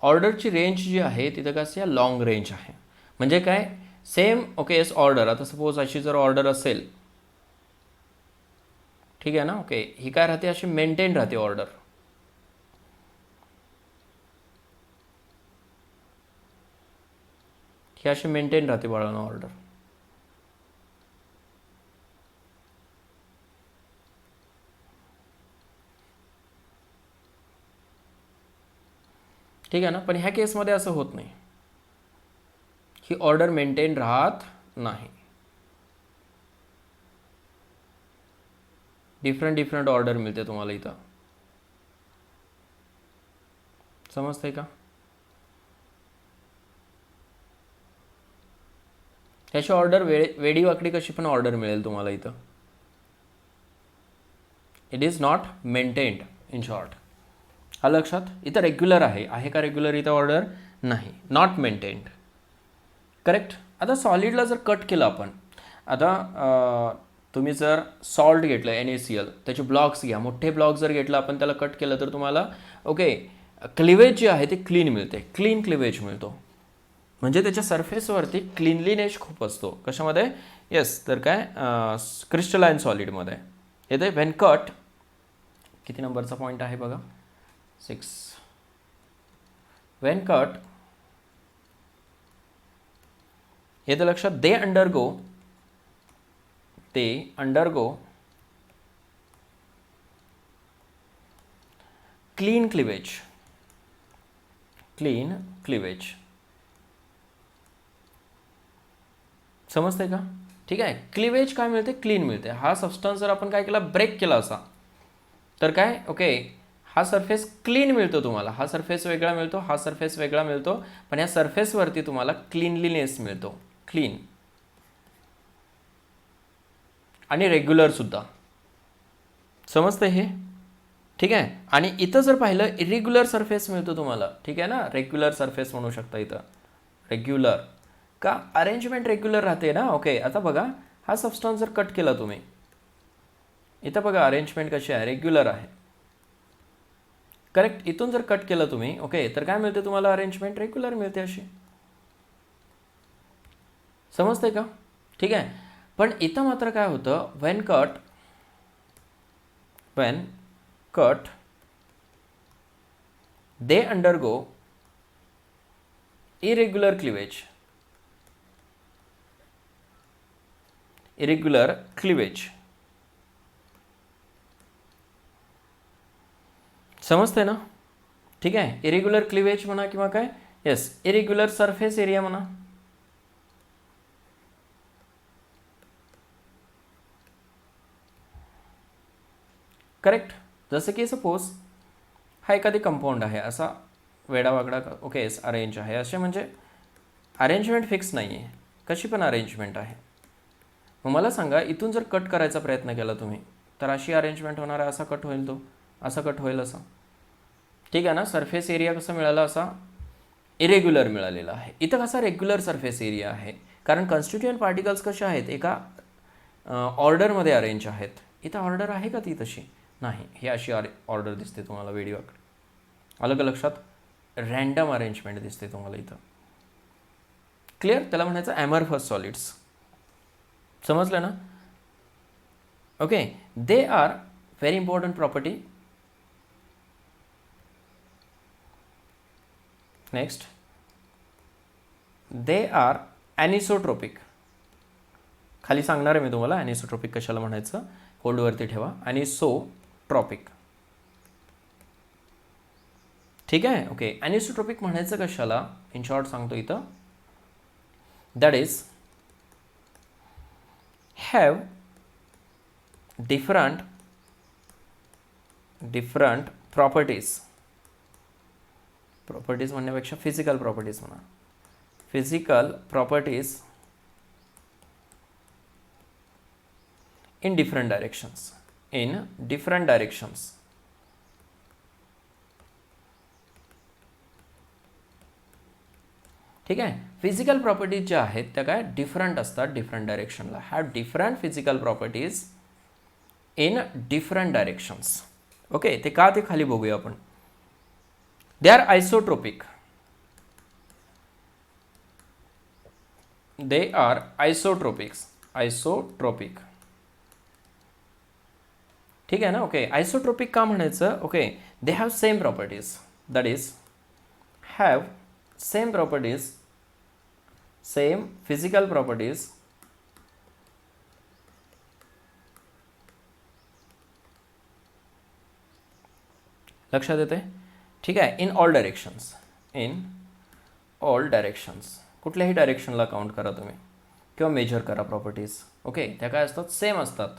ऑर्डरची रेंज जी आहे तिथं कसं आहे, लॉंग रेंज आहे. म्हणजे काय, सेम. Okay, yes, order. आता सपोज अशी जर ऑर्डर असेल, ठीक आहे ना. ओके, ही काय राहते, अशी मेंटेन राहते ऑर्डर. ही अशी मेंटेन राहते बाळांनो ऑर्डर. ठीक आहे ना. पण ह्या केसमध्ये असं होत नाही, ही ऑर्डर मेंटेन राहत नाही. डिफरंट ऑर्डर मिळते तुम्हाला इथं. समजतंय का. ह्याची ऑर्डर वेडी वाकडी कशी पण ऑर्डर मिळेल तुम्हाला इथं. It is not maintained in short. हा लक्षात. इथं रेग्युलर आहे का रेग्युलर इथं ऑर्डर नाही, नॉट मेंटेन्ड. करेक्ट. आता सॉलिडला जर कट केलं आपण, आता तुम्ही जर सॉल्ट घेतलं NaCl, त्याचे ब्लॉक्स घ्या, मोठे ब्लॉक जर घेतलं आपण, त्याला कट केलं तर तुम्हाला ओके क्लिवेज जे आहे ते क्लीन मिळते, क्लीन क्लिवेज मिळतो. म्हणजे त्याच्या सरफेसवरती क्लीनलीनेस खूप असतो. कशामध्ये, येस, तर काय क्रिस्टलाइन सॉलिडमध्ये येते. व्हेन कट, किती नंबरचा पॉईंट आहे बघा, 6. व्हेन कट, येतं लक्षात, दे अंडरगो क्लीन क्लिवेज. समजतंय का. ठीक आहे. क्लिवेज काय मिळते, क्लीन मिळते. हा सबस्टन्स जर आपण काय केला, ब्रेक केला असा, तर काय ओके हा सरफेस क्लीन मिळतो तुम्हाला. हा सरफेस वेगळा मिळतो, हा सरफेस वेगळा मिळतो, पण या सरफेसवरती तुम्हाला क्लीनलीनेस मिळतो, क्लीन आणि रेग्युलर सुद्धा. समजतं हे, ठीक आहे. आणि इथं जर पाहिलं इरेग्युलर सरफेस मिळतो तुम्हाला, ठीक आहे ना. रेग्युलर सरफेस म्हणू शकता इथं, रेग्युलर का, अरेंजमेंट रेग्युलर राहते ना. ओके आता बघा हा सबस्टन्स जर कट केला तुम्ही, इथं बघा अरेंजमेंट कशी आहे, रेग्युलर आहे, करेक्ट. इथून जर कट केलं तुम्ही, ओके, तर काय मिळते तुम्हाला, अरेंजमेंट रेग्युलर मिळते अशी. समजते का, ठीक आहे. पण इथं मात्र काय होतं, when cut they undergo irregular cleavage. समजते ना, ठीक आहे. इरेग्युलर क्लिवेज म्हणा किंवा काय, येस, इरेग्युलर सरफेस एरिया म्हणा. करेक्ट. जसं की सपोज हा एखादी कंपाऊंड आहे, असा वेडावागडा ओके अरेंज आहे, असे म्हणजे अरेंजमेंट फिक्स नाही आहे, कशी पण अरेंजमेंट आहे. मग मला सांगा इथून जर कट करायचा प्रयत्न केला तुम्ही, तर अशी अरेंजमेंट होणार आहे, असा कट होईल, तो असा कट होईल, असा, ठीक आहे ना. सरफेस एरिया कसं मिळाला, असा इरेग्युलर मिळालेला आहे. इथं कसा रेग्युलर सरफेस एरिया आहे, कारण कॉन्स्टिट्युएंट पार्टिकल्स कसे आहेत, एका ऑर्डरमध्ये अरेंज आहेत. इथं ऑर्डर आहे का ती तशी नाही, ही अशी ऑर्डर दिसते तुम्हाला वेडीवाकडी, अलग लक्षात, रँडम अरेंजमेंट दिसते तुम्हाला इथं. क्लिअर. त्याला म्हणायचं ॲमॉर्फस सॉलिड्स. समजलं ना. Okay, they are very important property. Next, they are anisotropic. खाली सांगणार आहे मी तुम्हाला ॲनिसोट्रोपिक कशाला म्हणायचं, होल्डवरती ठेवा. ॲनिसोट्रॉपिक, ठीक आहे. ओके, ॲनिसोट्रोपिक म्हणायचं कशाला, इन शॉर्ट सांगतो इथं, that is have different properties. Properties म्हणण्यापेक्षा फिजिकल प्रॉपर्टीज म्हणा, physical properties in different directions. ठीक आहे. फिजिकल प्रॉपर्टीज ज्या आहेत त्या काय डिफरंट असतात, डिफरंट डायरेक्शनला. Have different physical properties in different directions. Okay, ते का ते खाली बघूया आपण. They are आयसोट्रोपिक. दे आर आयसोट्रोपिक, ठीक आहे ना. ओके, आयसोट्रोपिक का म्हणायचं, okay, they have same properties, that is have same properties, same physical properties लक्षात येते, ठीक आहे. इन ऑल डायरेक्शन्स, कुठल्याही डायरेक्शनला काउंट करा तुम्ही किंवा मेजर करा प्रॉपर्टीज. ओके, त्या काय असतात, सेम असतात.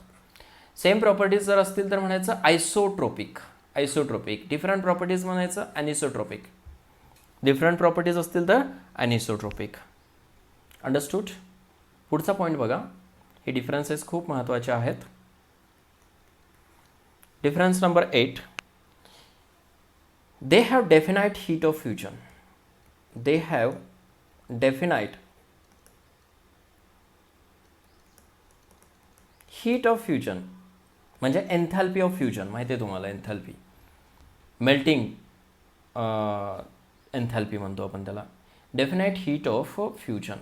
सेम प्रॉपर्टीज जर असतील तर म्हणायचं आयसोट्रोपिक. डिफरंट प्रॉपर्टीज म्हणायचं ॲनिसोट्रोपिक. डिफरंट प्रॉपर्टीज असतील तर ॲनिसोट्रोपिक. अंडरस्टूड. पुढचा पॉईंट बघा, हे डिफरन्सेस खूप महत्त्वाचे आहेत. Difference number 8, they have definite heat of fusion. They have definite heat of fusion म्हणजे एन्थॅल्पी ऑफ फ्युजन माहिती आहे तुम्हाला. एन्थॅल्पी, मेल्टिंग एन्थॅल्पी म्हणतो आपण त्याला. डेफिनाइट हीट ऑफ फ्युजन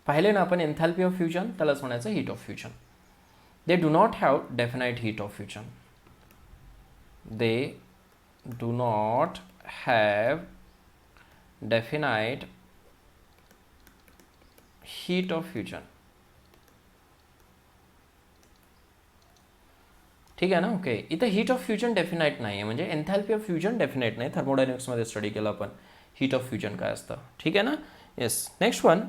पाहिले ना आपण. एन्थॅल्पी ऑफ फ्युजन त्यालाच म्हणायचं heat of fusion. They do not have definite heat of fusion. They do not have definite heat of fusion. ठीक आहे ना. ओके, इथं हीट ऑफ फ्युजन डेफिनाइट नाही आहे, म्हणजे एन्थॅल्पी ऑफ फ्युजन डेफिनाइट नाही. थर्मोडायनॅमिक्समध्ये स्टडी केला आपण हीट ऑफ फ्युजन काय असतं. ठीक आहे ना. येस. नेक्स्ट वन,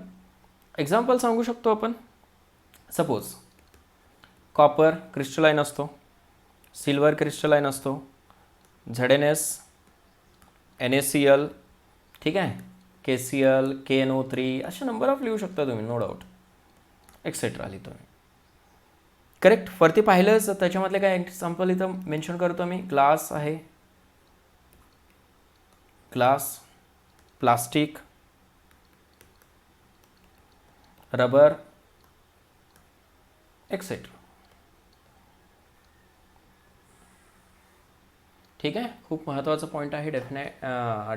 एक्झाम्पल सांगू शकतो आपण. सपोज कॉपर क्रिस्टलाइन असतो, सिल्वर क्रिस्टलाइन असतो, ZnS, NaCl, ठीक आहे, KCl, KNO3, असे नंबर ऑफ लिहू शकता तुम्ही, नो डाऊट, एक्सेट्रा लिहितो मी. करेक्ट. वरती पाहिलंच त्याच्यामधले काय एक्झाम्पल इथं मेन्शन करतो मी. ग्लास आहे, ग्लास, प्लास्टिक, रबर, एक्सेट्रा. ठीक आहे. खूप महत्त्वाचा पॉईंट आहे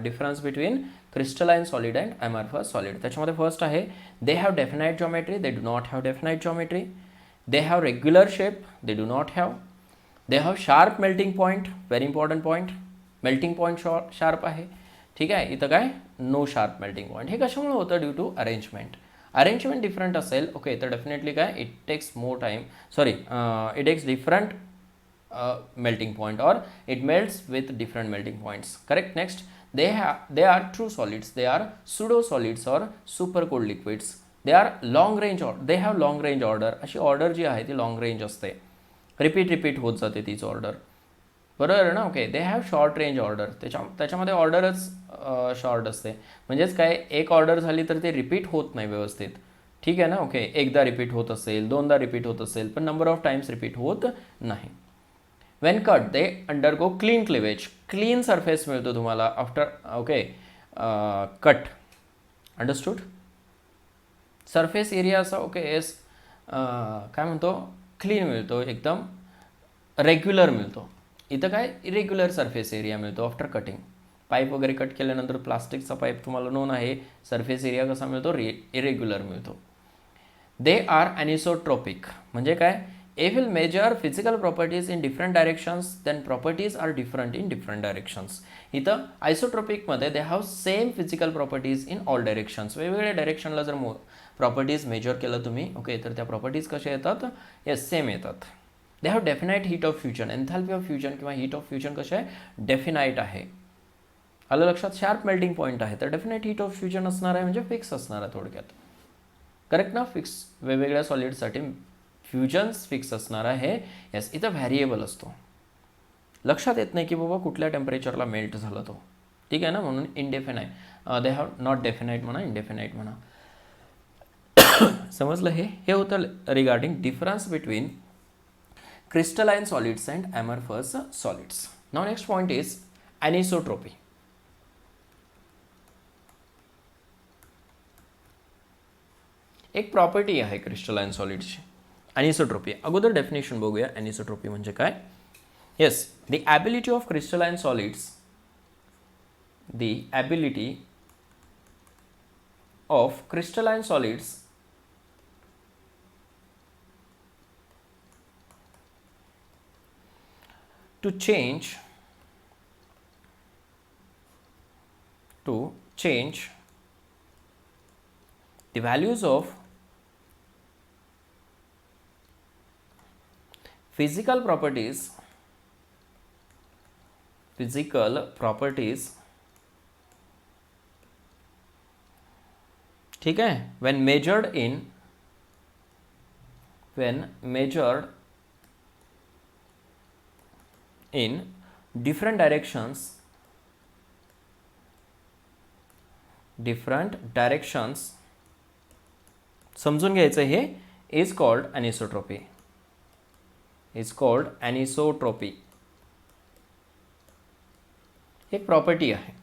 difference between crystalline solid and amorphous solid. त्याच्यामध्ये फर्स्ट आहे, they have definite geometry, they do not have definite geometry. They have regular shape, they do not have. They have sharp melting point, very important point, melting point sharp आहे. ठीक आहे. इथं काय, no sharp melting point. हे कशामुळे होतं? Due to arrangement. Arrangement different असेल, okay, तर डेफिनेटली काय, it takes more time, sorry, it takes different melting point, or it melts with different melting points. Correct. Next, they are true solids, they are pseudo solids or super cooled liquids. They are long range, or they have long range order. अशी order जी आहे ती long range असते, repeat होत जाते तीच order, बरोबर ना. Okay. They have short range order, त्याच्यामध्ये ऑर्डरच शॉर्ट असते. म्हणजेच काय, एक ऑर्डर झाली तर ते रिपीट होत नाही व्यवस्थित. ठीक आहे ना. ओके. एकदा रिपीट होत असेल, दोनदा रिपीट होत असेल, पण नंबर ऑफ टाइम्स रिपीट होत नाही. Wien cut they undergo clean cleavage, clean surface मिळतो तुम्हाला after, okay, cut. Understood. Surface area असा, ओके, एस काय म्हणतो, क्लीन मिळतो, एकदम रेग्युलर मिळतो. इथं काय, इरेग्युलर सरफेस एरिया मिळतो आफ्टर कटिंग. पाईप वगैरे कट केल्यानंतर प्लास्टिकचा पाईप तुम्हाला नोन आहे, सरफेस एरिया कसा मिळतो, इरेग्युलर मिळतो. दे आर ॲनिसोट्रोपिक, म्हणजे काय, If will measure physical properties in different directions, then properties are different in different directions. इथं आयसोट्रोपिकमध्ये they have same physical properties in all directions. वेगवेगळ्या डायरेक्शनला जर प्रॉपर्टीज मेजर केलं तुम्ही, ओके, तर त्या प्रॉपर्टीज कशा येतात, येस, सेम येतात. दे have definite heat of fusion, एन्थॅल्पी of fusion किंवा हीट ऑफ फ्युजन कसे आहे, डेफिनाइट आहे. आलं लक्षात. शार्प मेल्टिंग पॉईंट आहे, तर डेफिनाइट हीट ऑफ फ्युजन असणार आहे, म्हणजे फिक्स असणार आहे थोडक्यात. करेक्ट ना. फिक्स, वेगवेगळ्या सॉलिडसाठी फ्युजन्स फिक्स असणार आहे. येस. इथं व्हॅरिएबल असतो, लक्षात येत नाही की बाबा कुठल्या टेम्परेचरला मेल्ट झाला तो. ठीक आहे ना. म्हणून indefinite, they have not definite म्हणा, इनडेफिनाइट म्हणा. समजलं. हे होतं regarding difference between crystalline solids and amorphous solids. Now next point is anisotropy. एक प्रॉपर्टी आहे क्रिस्टलाइन सॉलिडची, ॲनिसोट्रोपी. अगोदर डेफिनेशन बघूया, ॲनिसोट्रोपी म्हणजे काय. Yes, the ability of crystalline solids, the ability of crystalline solids to change the values of physical properties ठीक है, when measured in different directions, समजून घ्यायचं, हे इज कॉल्ड ॲनिसोट्रोपी, एक प्रॉपर्टी आहे.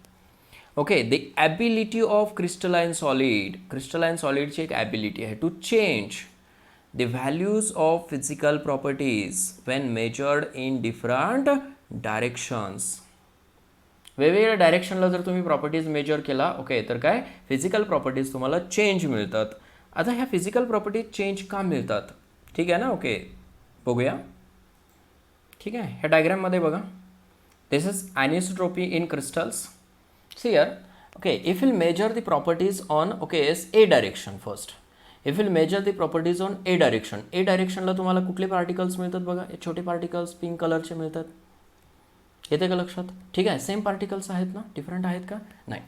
Okay. The ability of crystalline सॉलिडची एक ability आहे to change the values of physical properties when measured in different directions. वेगवेगळ्या डायरेक्शनला जर तुम्ही प्रॉपर्टीज मेजर केला, ओके, तर काय, फिजिकल प्रॉपर्टीज तुम्हाला चेंज मिळतात. आता ह्या फिजिकल प्रॉपर्टीज चेंज का मिळतात, ठीक आहे ना. ओके, बघूया. ठीक आहे. ह्या डायग्राममध्ये बघा, this is anisotropy in crystals. See here, okay, if will measure the properties on, okay, a direction. First, if will measure the properties on a डायरेक्शनला तुम्हाला कुठले पार्टिकल्स मिळतात बघा, हे छोटे पार्टिकल्स पिंक कलरचे मिळतात. येते का लक्षात. ठीक आहे. सेम पार्टिकल्स आहेत ना, डिफरंट आहेत का, नाही.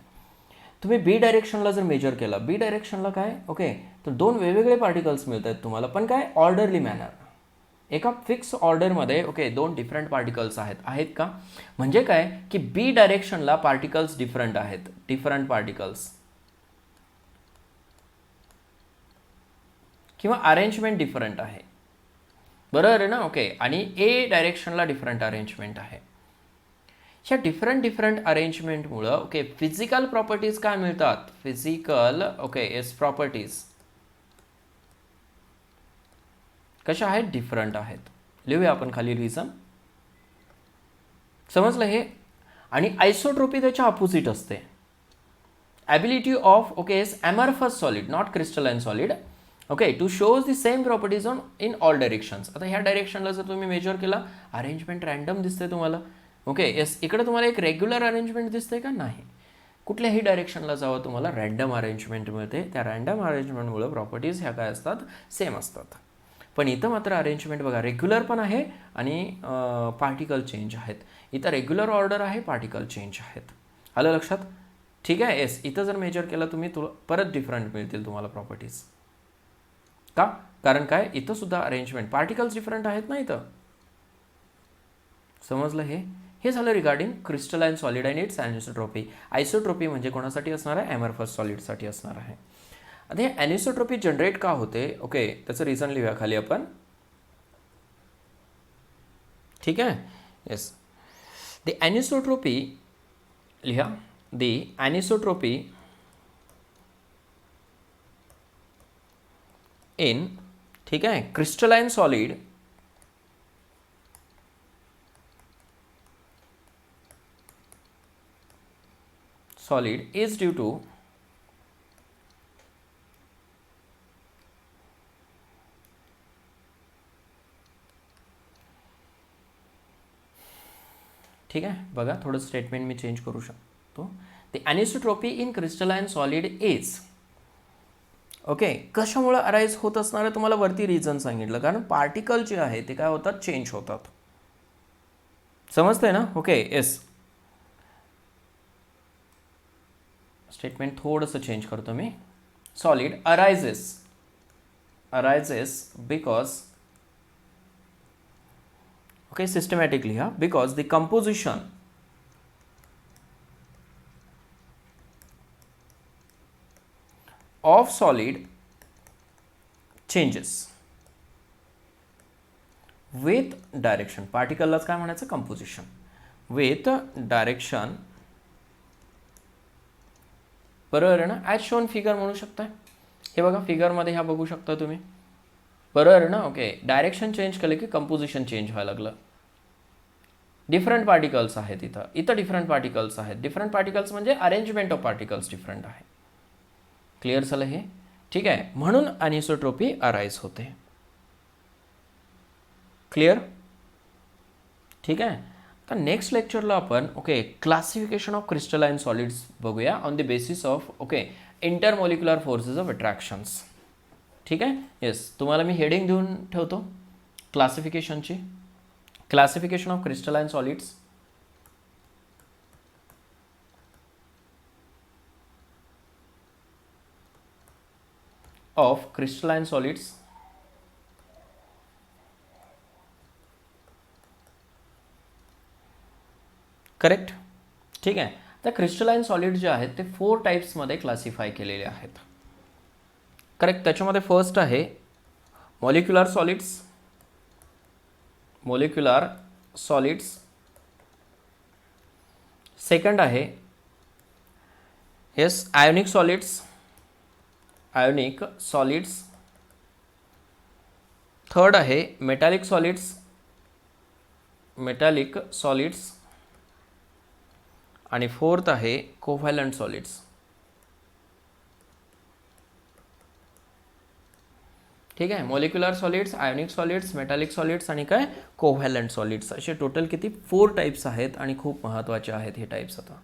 तुम्ही बी डायरेक्शनला जर मेजर केलं, बी डायरेक्शनला काय, ओके, तर दोन वेगवेगळे पार्टिकल्स मिळत आहेत तुम्हाला, पण काय ऑर्डरली मॅनर, एका फिक्स ऑर्डरमध्ये, ओके, दोन डिफरंट पार्टिकल्स आहेत का, म्हणजे काय की बी डायरेक्शनला पार्टिकल्स डिफरंट आहेत, डिफरंट पार्टिकल्स किंवा अरेंजमेंट डिफरंट आहे, बरोबर आहे ना, ओके, आणि ए डायरेक्शनला डिफरंट अरेंजमेंट आहे. ह्या डिफरंट अरेंजमेंटमुळं, ओके, फिजिकल प्रॉपर्टीज काय मिळतात, फिजिकल, ओके, एस प्रॉपर्टीज कशा आहेत, डिफरंट आहेत. लिहूया आपण खाली रिझन, समजलं हे. आणि आयसोट्रोपी त्याच्या अपोजिट असते. Ability of, okay, is amorphous solid, not crystalline solid, okay, to shows the same properties on in all directions. आता ह्या डायरेक्शनला जर तुम्ही मेजर केला, अरेंजमेंट रँडम दिसते तुम्हाला, ओके, येस, इकडे तुम्हाला एक रेग्युलर अरेंजमेंट दिसते का, नाही. कुठल्याही डायरेक्शनला जावं तुम्हाला रँडम अरेंजमेंट मिळते. त्या रँडम अरेंजमेंटमुळे प्रॉपर्टीज ह्या काय असतात, सेम असतात. पण इथं मात्र अरेंजमेंट बघा रेग्युलर पण आहे आणि पार्टिकल चेंज आहेत. इथं रेग्युलर ऑर्डर आहे, पार्टिकल चेंज आहेत. आलं लक्षात, ठीक आहे. येस, इथं जर मेजर केलं तुम्ही परत डिफरंट मिळतील तुम्हाला प्रॉपर्टीज. का, कारण काय, इथं सुद्धा अरेंजमेंट पार्टिकल्स डिफरंट आहेत ना इथं. समजलं हे झालं regarding crystalline solid and its anisotropy. Isotropy म्हणजे कोणासाठी असणार आहे, ॲमॉर्फस सॉलिडसाठी असणार आहे. आता हे ॲनिसोट्रोपी जनरेट का होते, ओके, त्याचं रिझन लिहूया खाली आपण, ठीक आहे. येस, द ॲनिसोट्रोपी लिहा, द ॲनिसोट्रोपी इन, ठीक आहे, crystalline solid is due to ठीक आहे. बघा थोडं स्टेटमेंट मी चेंज करू शकतो. The anisotropy in crystalline solid is, okay, कशामुळे अराईज होत असणार आहे तुम्हाला वरती रिझन सांगितलं, कारण पार्टिकल जे आहे ते काय होतात, चेंज होतात. समजतंय ना, ओके. येस, स्टेटमेंट थोडंसं चेंज करतो मी. Solid arises because, okay, systematically हा, because the composition of solid changes with direction. पार्टिकललाच काय म्हणायचं, कंपोजिशन विथ डायरेक्शन, बरोबर आहे ना. ॲज शोन फिगर म्हणू शकता. हे बघा फिगरमध्ये ह्या बघू शकता तुम्ही, बरोबर आहे ना, ओके. डायरेक्शन चेंज केलं की कंपोजिशन चेंज व्हायला लागलं. डिफरंट पार्टिकल्स आहेत इथं डिफरंट पार्टिकल्स आहेत. डिफरंट पार्टिकल्स म्हणजे अरेंजमेंट ऑफ पार्टिकल्स डिफरंट आहे. क्लिअर झालं हे, ठीक आहे. म्हणून ॲनिसोट्रोपी अराईज होते. क्लिअर, ठीक आहे. आता नेक्स्ट लेक्चरला आपण, okay, classification of crystalline solids बघूया on the basis of, okay, intermolecular forces of attractions. ठीक आहे. येस, तुम्हाला मी हेडिंग देऊन ठेवतो क्लासिफिकेशनची, classification of crystalline solids. Of crystalline solids, correct, ठीक आहे. तर क्रिस्टलाइन सॉलिड जे आहेत ते 4 टाईप्समध्ये क्लासिफाय केलेले आहेत. करेक्ट, त्याच्यामध्ये फर्स्ट आहे मॉलिक्युलर सॉलिड्स, सेकंड आहे येस आयोनिक सॉलिड्स, थर्ड आहे मेटॅलिक सॉलिड्स, आणि फोर्थ आहे कोव्हॅलंट सॉलिड्स. ठीक आहे. Molecular solids, ionic solids, metallic solids आणि काय कोव्हॅलंट सॉलिड्स, असे टोटल किती 4 टाईप्स आहेत आणि खूप महत्त्वाचे आहेत हे टाईप्स. आता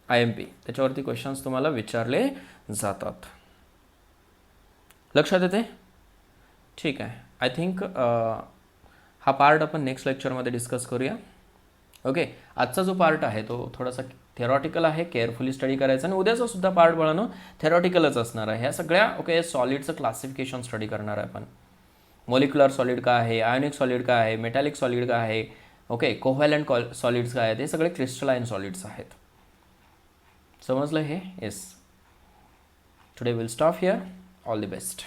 IMP त्याच्यावरती क्वेश्चन्स तुम्हाला विचारले जातात. लक्षात येते, ठीक आहे. आय थिंक हा पार्ट आपण नेक्स्ट लेक्चरमध्ये डिस्कस करूया. ओके, आजचा जो पार्ट आहे तो थोडासा थेरॉटिकल आहे, केअरफुली स्टडी करायचं. आणि उद्याचा सुद्धा पार्ट बळानं थेरॉटिकलच असणार आहे. ह्या सगळ्या ओके सॉलिडचं क्लासिफिकेशन स्टडी करणार आहे आपण. मॉलिक्युलर सॉलिड काय आहे, आयोनिक सॉलिड काय आहे, मेटॅलिक सॉलिड काय आहे, ओके कोव्हॅलंट सॉलिड्स काय आहेत, हे सगळे क्रिस्टलाइन सॉलिड्स आहेत. समजलं हे? Yes. Today will stop here. All the best.